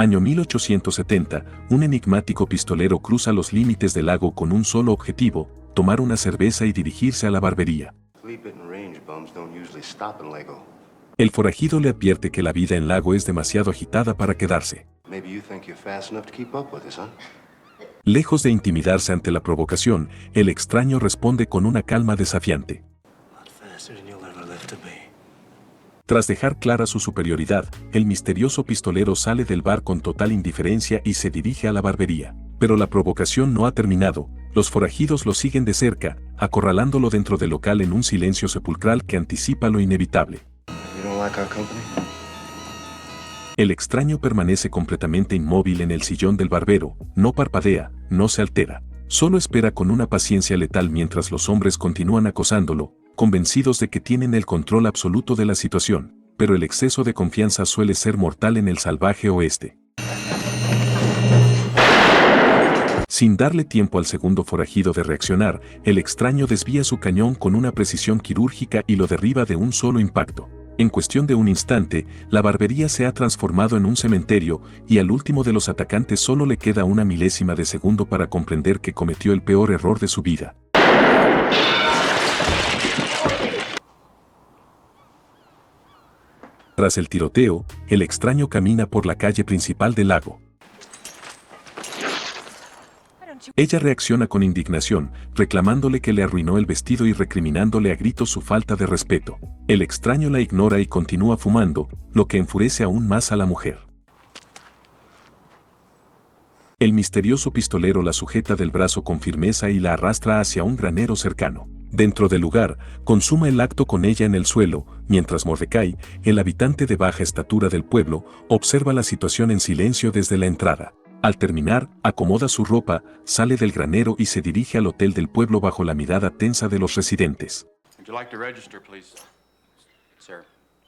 Año 1870, un enigmático pistolero cruza los límites del lago con un solo objetivo, tomar una cerveza y dirigirse a la barbería. El forajido le advierte que la vida en Lago es demasiado agitada para quedarse. Lejos de intimidarse ante la provocación, el extraño responde con una calma desafiante. Tras dejar clara su superioridad, el misterioso pistolero sale del bar con total indiferencia y se dirige a la barbería. Pero la provocación no ha terminado, los forajidos lo siguen de cerca, acorralándolo dentro del local en un silencio sepulcral que anticipa lo inevitable. El extraño permanece completamente inmóvil en el sillón del barbero, no parpadea, no se altera. Solo espera con una paciencia letal mientras los hombres continúan acosándolo, convencidos de que tienen el control absoluto de la situación, pero el exceso de confianza suele ser mortal en el salvaje oeste. Sin darle tiempo al segundo forajido de reaccionar, el extraño desvía su cañón con una precisión quirúrgica y lo derriba de un solo impacto. En cuestión de un instante, la barbería se ha transformado en un cementerio y al último de los atacantes solo le queda una milésima de segundo para comprender que cometió el peor error de su vida. Tras el tiroteo, el extraño camina por la calle principal del lago. Ella reacciona con indignación, reclamándole que le arruinó el vestido y recriminándole a gritos su falta de respeto. El extraño la ignora y continúa fumando, lo que enfurece aún más a la mujer. El misterioso pistolero la sujeta del brazo con firmeza y la arrastra hacia un granero cercano. Dentro del lugar, consuma el acto con ella en el suelo, mientras Mordecai, el habitante de baja estatura del pueblo, observa la situación en silencio desde la entrada. Al terminar, acomoda su ropa, sale del granero y se dirige al hotel del pueblo bajo la mirada tensa de los residentes.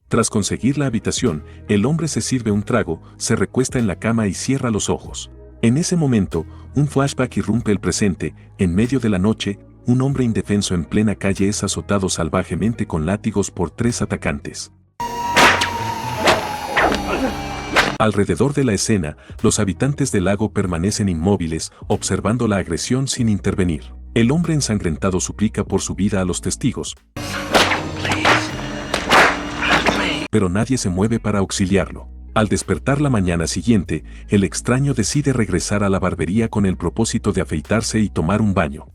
Tras conseguir la habitación, el hombre se sirve un trago, se recuesta en la cama y cierra los ojos. En ese momento, un flashback irrumpe el presente. En medio de la noche, un hombre indefenso en plena calle es azotado salvajemente con látigos por 3 atacantes. Alrededor de la escena, los habitantes del lago permanecen inmóviles, observando la agresión sin intervenir. El hombre ensangrentado suplica por su vida a los testigos, pero nadie se mueve para auxiliarlo. Al despertar la mañana siguiente, el extraño decide regresar a la barbería con el propósito de afeitarse y tomar un baño.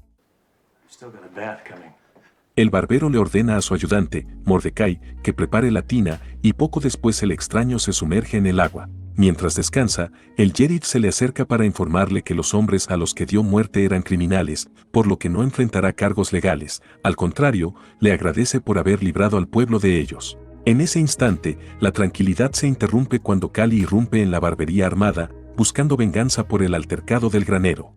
El barbero le ordena a su ayudante, Mordecai, que prepare la tina, y poco después el extraño se sumerge en el agua. Mientras descansa, el sheriff se le acerca para informarle que los hombres a los que dio muerte eran criminales, por lo que no enfrentará cargos legales. Al contrario, le agradece por haber librado al pueblo de ellos. En ese instante, la tranquilidad se interrumpe cuando Cali irrumpe en la barbería armada, buscando venganza por el altercado del granero.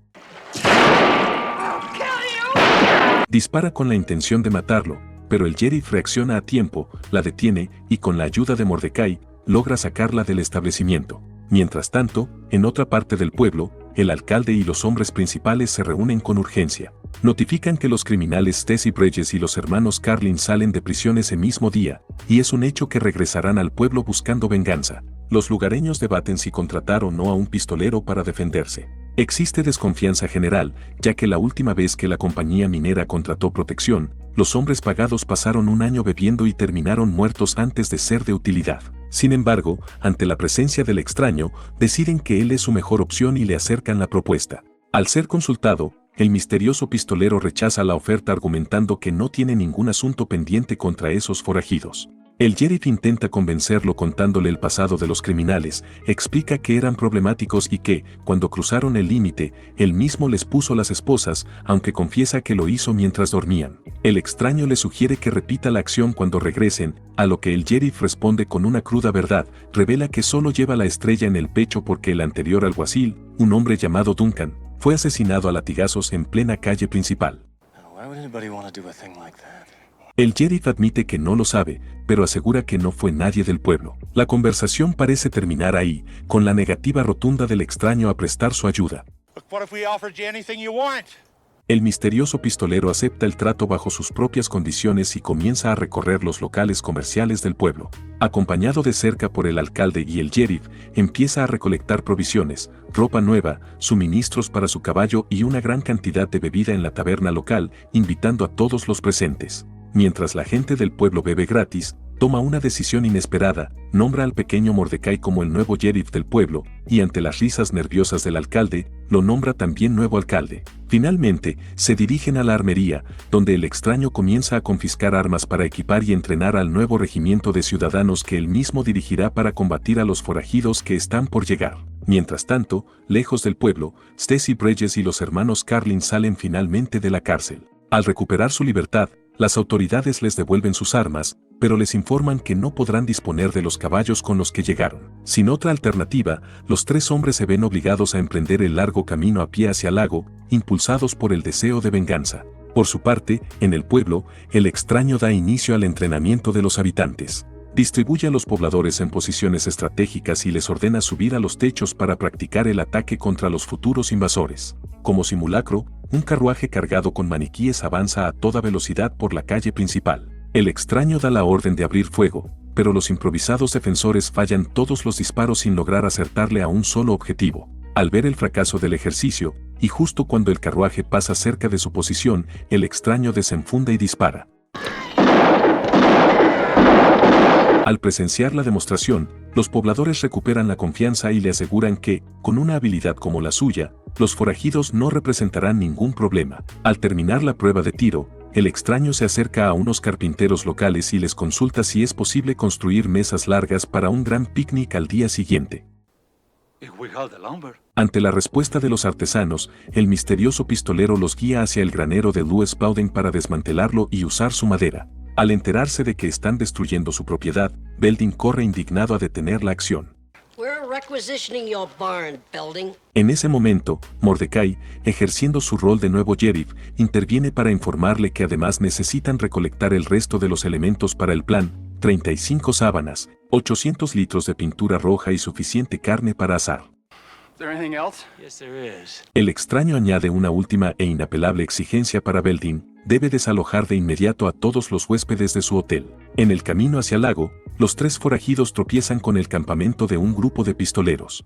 Dispara con la intención de matarlo, pero el sheriff reacciona a tiempo, la detiene y con la ayuda de Mordecai, logra sacarla del establecimiento. Mientras tanto, en otra parte del pueblo, el alcalde y los hombres principales se reúnen con urgencia. Notifican que los criminales Tessie Bridges y los hermanos Carlin salen de prisión ese mismo día, y es un hecho que regresarán al pueblo buscando venganza. Los lugareños debaten si contratar o no a un pistolero para defenderse. Existe desconfianza general, ya que la última vez que la compañía minera contrató protección, los hombres pagados pasaron un año bebiendo y terminaron muertos antes de ser de utilidad. Sin embargo, ante la presencia del extraño, deciden que él es su mejor opción y le acercan la propuesta. Al ser consultado, el misterioso pistolero rechaza la oferta argumentando que no tiene ningún asunto pendiente contra esos forajidos. El sheriff intenta convencerlo contándole el pasado de los criminales, explica que eran problemáticos y que, cuando cruzaron el límite, él mismo les puso las esposas, aunque confiesa que lo hizo mientras dormían. El extraño le sugiere que repita la acción cuando regresen, a lo que el sheriff responde con una cruda verdad, revela que solo lleva la estrella en el pecho porque el anterior alguacil, un hombre llamado Duncan, fue asesinado a latigazos en plena calle principal. El sheriff admite que no lo sabe, pero asegura que no fue nadie del pueblo. La conversación parece terminar ahí, con la negativa rotunda del extraño a prestar su ayuda. El misterioso pistolero acepta el trato bajo sus propias condiciones y comienza a recorrer los locales comerciales del pueblo. Acompañado de cerca por el alcalde y el sheriff, empieza a recolectar provisiones, ropa nueva, suministros para su caballo y una gran cantidad de bebida en la taberna local, invitando a todos los presentes. Mientras la gente del pueblo bebe gratis, toma una decisión inesperada, nombra al pequeño Mordecai como el nuevo sheriff del pueblo, y ante las risas nerviosas del alcalde, lo nombra también nuevo alcalde. Finalmente, se dirigen a la armería, donde el extraño comienza a confiscar armas para equipar y entrenar al nuevo regimiento de ciudadanos que él mismo dirigirá para combatir a los forajidos que están por llegar. Mientras tanto, lejos del pueblo, Stacy Bridges y los hermanos Carlin salen finalmente de la cárcel. Al recuperar su libertad, las autoridades les devuelven sus armas, pero les informan que no podrán disponer de los caballos con los que llegaron. Sin otra alternativa, los tres hombres se ven obligados a emprender el largo camino a pie hacia el lago, impulsados por el deseo de venganza. Por su parte, en el pueblo, el extraño da inicio al entrenamiento de los habitantes. Distribuye a los pobladores en posiciones estratégicas y les ordena subir a los techos para practicar el ataque contra los futuros invasores. Como simulacro, un carruaje cargado con maniquíes avanza a toda velocidad por la calle principal. El extraño da la orden de abrir fuego, pero los improvisados defensores fallan todos los disparos sin lograr acertarle a un solo objetivo. Al ver el fracaso del ejercicio, y justo cuando el carruaje pasa cerca de su posición, el extraño desenfunda y dispara. Al presenciar la demostración, los pobladores recuperan la confianza y le aseguran que, con una habilidad como la suya, los forajidos no representarán ningún problema. Al terminar la prueba de tiro, el extraño se acerca a unos carpinteros locales y les consulta si es posible construir mesas largas para un gran picnic al día siguiente. Ante la respuesta de los artesanos, el misterioso pistolero los guía hacia el granero de Louis Bowden para desmantelarlo y usar su madera. Al enterarse de que están destruyendo su propiedad, Belding corre indignado a detener la acción. En ese momento, Mordecai, ejerciendo su rol de nuevo sheriff, interviene para informarle que además necesitan recolectar el resto de los elementos para el plan: 35 sábanas, 800 litros de pintura roja y suficiente carne para asar. El extraño añade una última e inapelable exigencia para Belding: debe desalojar de inmediato a todos los huéspedes de su hotel. En el camino hacia el lago, los tres forajidos tropiezan con el campamento de un grupo de pistoleros.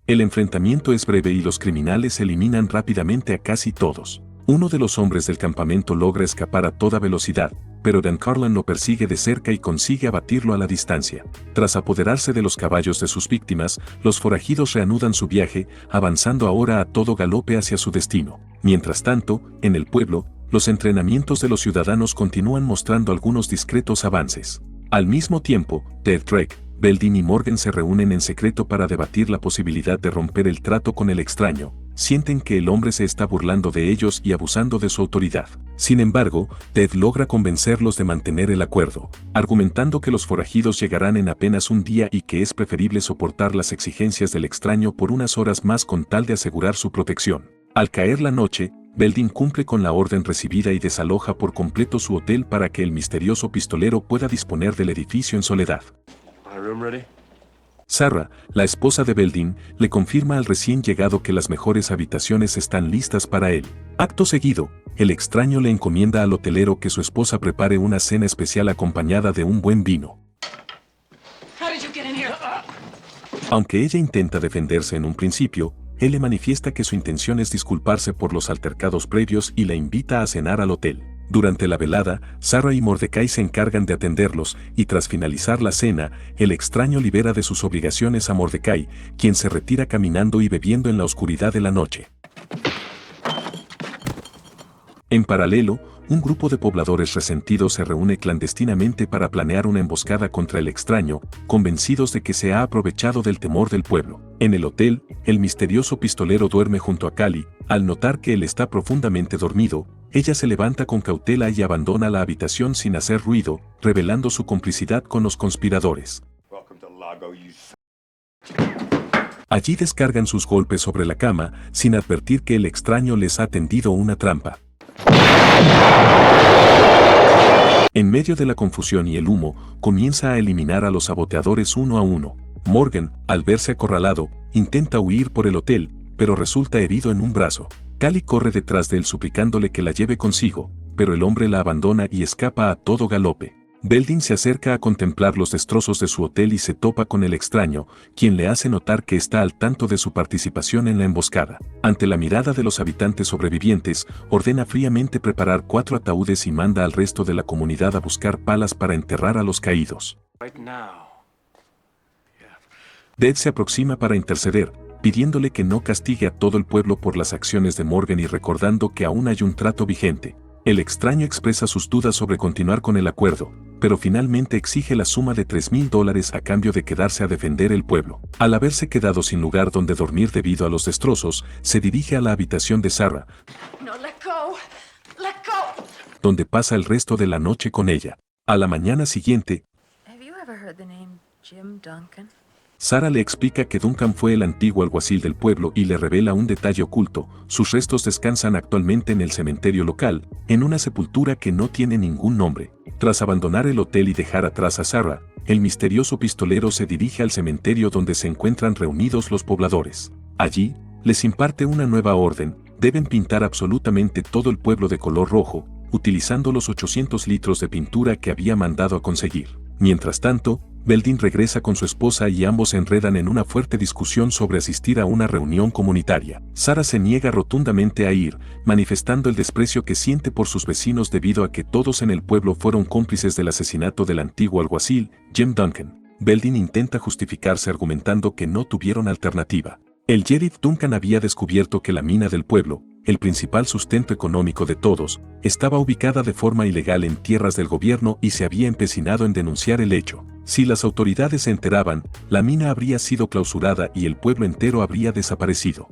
El enfrentamiento es breve y los criminales eliminan rápidamente a casi todos. Uno de los hombres del campamento logra escapar a toda velocidad, pero Dan Carlin lo persigue de cerca y consigue abatirlo a la distancia. Tras apoderarse de los caballos de sus víctimas, los forajidos reanudan su viaje, avanzando ahora a todo galope hacia su destino. Mientras tanto, en el pueblo, los entrenamientos de los ciudadanos continúan mostrando algunos discretos avances. Al mismo tiempo, Ted Drake, Belding y Morgan se reúnen en secreto para debatir la posibilidad de romper el trato con el extraño. Sienten que el hombre se está burlando de ellos y abusando de su autoridad. Sin embargo, Ted logra convencerlos de mantener el acuerdo, argumentando que los forajidos llegarán en apenas un día y que es preferible soportar las exigencias del extraño por unas horas más con tal de asegurar su protección. Al caer la noche, Belding cumple con la orden recibida y desaloja por completo su hotel para que el misterioso pistolero pueda disponer del edificio en soledad. Sarah, la esposa de Belding, le confirma al recién llegado que las mejores habitaciones están listas para él. Acto seguido, el extraño le encomienda al hotelero que su esposa prepare una cena especial acompañada de un buen vino. Aunque ella intenta defenderse en un principio, él le manifiesta que su intención es disculparse por los altercados previos y la invita a cenar al hotel. Durante la velada, Sarah y Mordecai se encargan de atenderlos, y tras finalizar la cena, el extraño libera de sus obligaciones a Mordecai, quien se retira caminando y bebiendo en la oscuridad de la noche. En paralelo, un grupo de pobladores resentidos se reúne clandestinamente para planear una emboscada contra el extraño, convencidos de que se ha aprovechado del temor del pueblo. En el hotel, el misterioso pistolero duerme junto a Callie. Al notar que él está profundamente dormido, ella se levanta con cautela y abandona la habitación sin hacer ruido, revelando su complicidad con los conspiradores. Allí descargan sus golpes sobre la cama, sin advertir que el extraño les ha tendido una trampa. En medio de la confusión y el humo, comienza a eliminar a los saboteadores uno a uno. Morgan, al verse acorralado, intenta huir por el hotel, pero resulta herido en un brazo. Cali corre detrás de él suplicándole que la lleve consigo, pero el hombre la abandona y escapa a todo galope. Belding se acerca a contemplar los destrozos de su hotel y se topa con el extraño, quien le hace notar que está al tanto de su participación en la emboscada. Ante la mirada de los habitantes sobrevivientes, ordena fríamente preparar 4 ataúdes y manda al resto de la comunidad a buscar palas para enterrar a los caídos. Dead se aproxima para interceder, pidiéndole que no castigue a todo el pueblo por las acciones de Morgan y recordando que aún hay un trato vigente. El extraño expresa sus dudas sobre continuar con el acuerdo, pero finalmente exige la suma de $3,000 a cambio de quedarse a defender el pueblo. Al haberse quedado sin lugar donde dormir debido a los destrozos, se dirige a la habitación de Sarah, donde pasa el resto de la noche con ella. A la mañana siguiente, Sarah le explica que Duncan fue el antiguo alguacil del pueblo y le revela un detalle oculto: sus restos descansan actualmente en el cementerio local, en una sepultura que no tiene ningún nombre. Tras abandonar el hotel y dejar atrás a Sarah, el misterioso pistolero se dirige al cementerio donde se encuentran reunidos los pobladores. Allí, les imparte una nueva orden: deben pintar absolutamente todo el pueblo de color rojo, utilizando los 800 litros de pintura que había mandado a conseguir. Mientras tanto, Belding regresa con su esposa y ambos se enredan en una fuerte discusión sobre asistir a una reunión comunitaria. Sarah se niega rotundamente a ir, manifestando el desprecio que siente por sus vecinos debido a que todos en el pueblo fueron cómplices del asesinato del antiguo alguacil, Jim Duncan. Belding intenta justificarse argumentando que no tuvieron alternativa. El sheriff Duncan había descubierto que la mina del pueblo, el principal sustento económico de todos, estaba ubicada de forma ilegal en tierras del gobierno y se había empecinado en denunciar el hecho. Si las autoridades se enteraban, la mina habría sido clausurada y el pueblo entero habría desaparecido.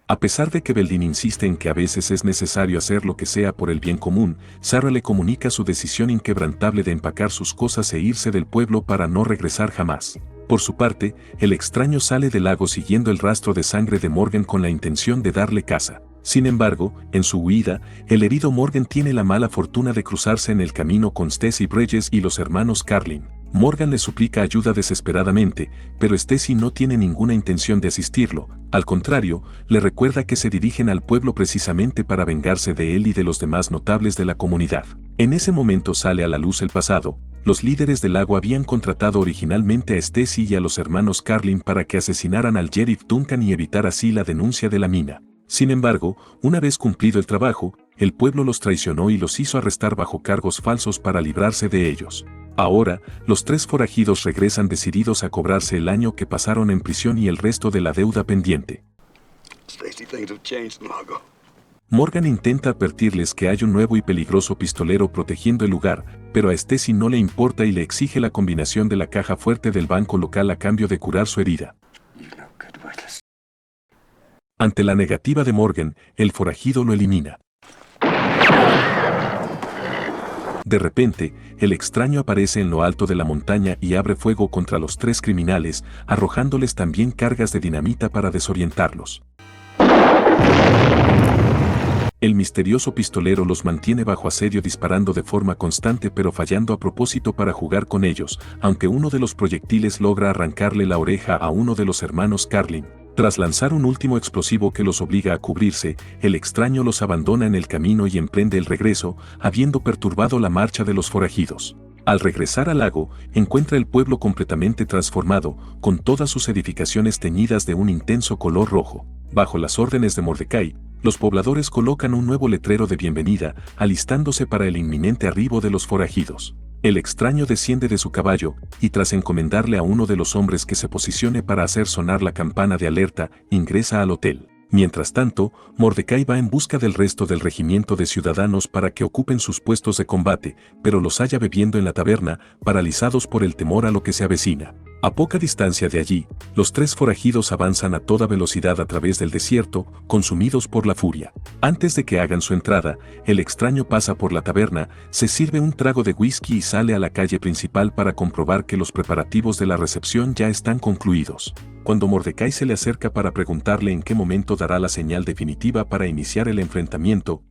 A pesar de que Belding insiste en que a veces es necesario hacer lo que sea por el bien común, Sarah le comunica su decisión inquebrantable de empacar sus cosas e irse del pueblo para no regresar jamás. Por su parte, el extraño sale del lago siguiendo el rastro de sangre de Morgan con la intención de darle caza. Sin embargo, en su huida, el herido Morgan tiene la mala fortuna de cruzarse en el camino con Stacy Bridges y los hermanos Carlin. Morgan le suplica ayuda desesperadamente, pero Stacy no tiene ninguna intención de asistirlo. Al contrario, le recuerda que se dirigen al pueblo precisamente para vengarse de él y de los demás notables de la comunidad. En ese momento sale a la luz el pasado. Los líderes del lago habían contratado originalmente a Stacy y a los hermanos Carlin para que asesinaran al sheriff Duncan y evitar así la denuncia de la mina. Sin embargo, una vez cumplido el trabajo, el pueblo los traicionó y los hizo arrestar bajo cargos falsos para librarse de ellos. Ahora, los 3 forajidos regresan decididos a cobrarse el año que pasaron en prisión y el resto de la deuda pendiente. Morgan intenta advertirles que hay un nuevo y peligroso pistolero protegiendo el lugar, pero a Stacy no le importa y le exige la combinación de la caja fuerte del banco local a cambio de curar su herida. Ante la negativa de Morgan, el forajido lo elimina. De repente, el extraño aparece en lo alto de la montaña y abre fuego contra los 3 criminales, arrojándoles también cargas de dinamita para desorientarlos. El misterioso pistolero los mantiene bajo asedio disparando de forma constante pero fallando a propósito para jugar con ellos, aunque uno de los proyectiles logra arrancarle la oreja a uno de los hermanos Carlin. Tras lanzar un último explosivo que los obliga a cubrirse, el extraño los abandona en el camino y emprende el regreso, habiendo perturbado la marcha de los forajidos. Al regresar al lago, encuentra el pueblo completamente transformado, con todas sus edificaciones teñidas de un intenso color rojo. Bajo las órdenes de Mordecai, los pobladores colocan un nuevo letrero de bienvenida, alistándose para el inminente arribo de los forajidos. El extraño desciende de su caballo, y tras encomendarle a uno de los hombres que se posicione para hacer sonar la campana de alerta, ingresa al hotel. Mientras tanto, Mordecai va en busca del resto del regimiento de ciudadanos para que ocupen sus puestos de combate, pero los halla bebiendo en la taberna, paralizados por el temor a lo que se avecina. A poca distancia de allí, los 3 forajidos avanzan a toda velocidad a través del desierto, consumidos por la furia. Antes de que hagan su entrada, el extraño pasa por la taberna, se sirve un trago de whisky y sale a la calle principal para comprobar que los preparativos de la recepción ya están concluidos. Cuando Mordecai se le acerca para preguntarle en qué momento dará la señal definitiva para iniciar el enfrentamiento,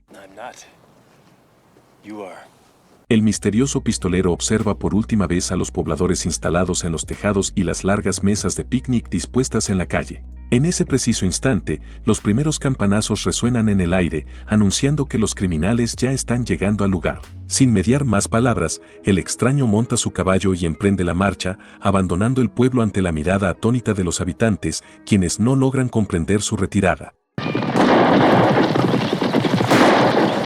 El misterioso pistolero observa por última vez a los pobladores instalados en los tejados y las largas mesas de picnic dispuestas en la calle. En ese preciso instante, los primeros campanazos resuenan en el aire, anunciando que los criminales ya están llegando al lugar. Sin mediar más palabras, el extraño monta su caballo y emprende la marcha, abandonando el pueblo ante la mirada atónita de los habitantes, quienes no logran comprender su retirada.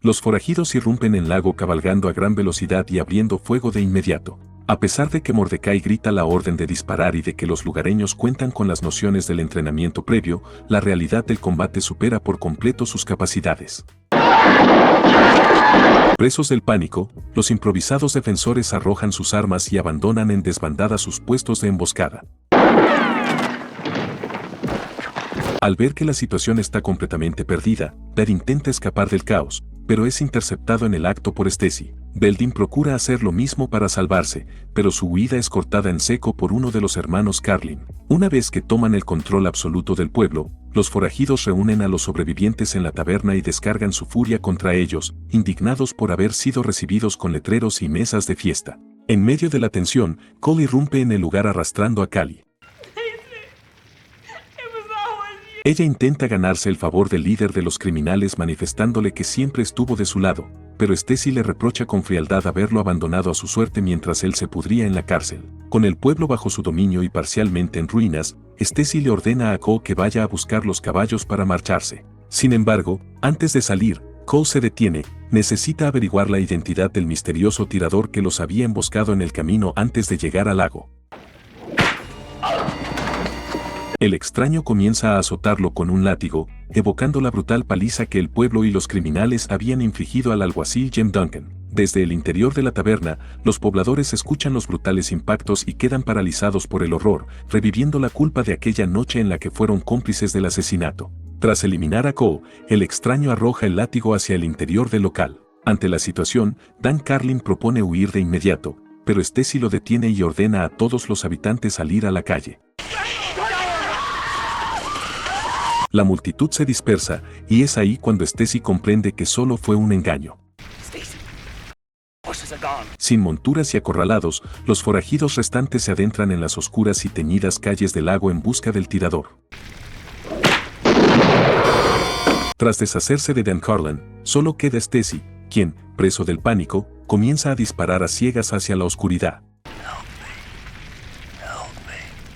Los forajidos irrumpen en el lago cabalgando a gran velocidad y abriendo fuego de inmediato. A pesar de que Mordecai grita la orden de disparar y de que los lugareños cuentan con las nociones del entrenamiento previo, la realidad del combate supera por completo sus capacidades. Presos del pánico, los improvisados defensores arrojan sus armas y abandonan en desbandada sus puestos de emboscada. Al ver que la situación está completamente perdida, Dad intenta escapar del caos, pero es interceptado en el acto por Stacy. Belding procura hacer lo mismo para salvarse, pero su huida es cortada en seco por uno de los hermanos Carlin. Una vez que toman el control absoluto del pueblo, los forajidos reúnen a los sobrevivientes en la taberna y descargan su furia contra ellos, indignados por haber sido recibidos con letreros y mesas de fiesta. En medio de la tensión, Cole irrumpe en el lugar arrastrando a Callie. Ella intenta ganarse el favor del líder de los criminales manifestándole que siempre estuvo de su lado, pero Stacy le reprocha con frialdad haberlo abandonado a su suerte mientras él se pudría en la cárcel. Con el pueblo bajo su dominio y parcialmente en ruinas, Stacy le ordena a Cole que vaya a buscar los caballos para marcharse. Sin embargo, antes de salir, Cole se detiene, necesita averiguar la identidad del misterioso tirador que los había emboscado en el camino antes de llegar al lago. El extraño comienza a azotarlo con un látigo, evocando la brutal paliza que el pueblo y los criminales habían infligido al alguacil Jim Duncan. Desde el interior de la taberna, los pobladores escuchan los brutales impactos y quedan paralizados por el horror, reviviendo la culpa de aquella noche en la que fueron cómplices del asesinato. Tras eliminar a Cole, el extraño arroja el látigo hacia el interior del local. Ante la situación, Dan Carlin propone huir de inmediato, pero Stacy lo detiene y ordena a todos los habitantes salir a la calle. La multitud se dispersa, y es ahí cuando Stacy comprende que solo fue un engaño. Sin monturas y acorralados, los forajidos restantes se adentran en las oscuras y teñidas calles del lago en busca del tirador. Tras deshacerse de Dan Carlin, solo queda Stacy, quien, preso del pánico, comienza a disparar a ciegas hacia la oscuridad.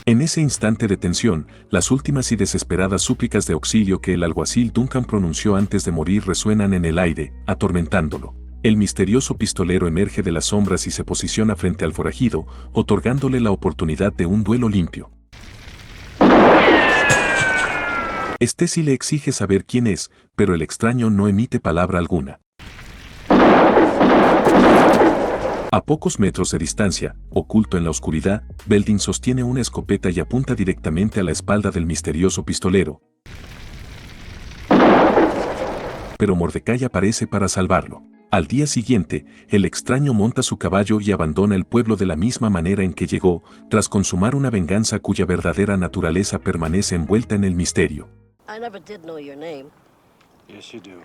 En ese instante de tensión, las últimas y desesperadas súplicas de auxilio que el alguacil Duncan pronunció antes de morir resuenan en el aire, atormentándolo. El misterioso pistolero emerge de las sombras y se posiciona frente al forajido, otorgándole la oportunidad de un duelo limpio. Stacy le exige saber quién es, pero el extraño no emite palabra alguna. A pocos metros de distancia, oculto en la oscuridad, Belding sostiene una escopeta y apunta directamente a la espalda del misterioso pistolero. Pero Mordecai aparece para salvarlo. Al día siguiente, el extraño monta su caballo y abandona el pueblo de la misma manera en que llegó, tras consumar una venganza cuya verdadera naturaleza permanece envuelta en el misterio. I never did know your name. Yes, you do.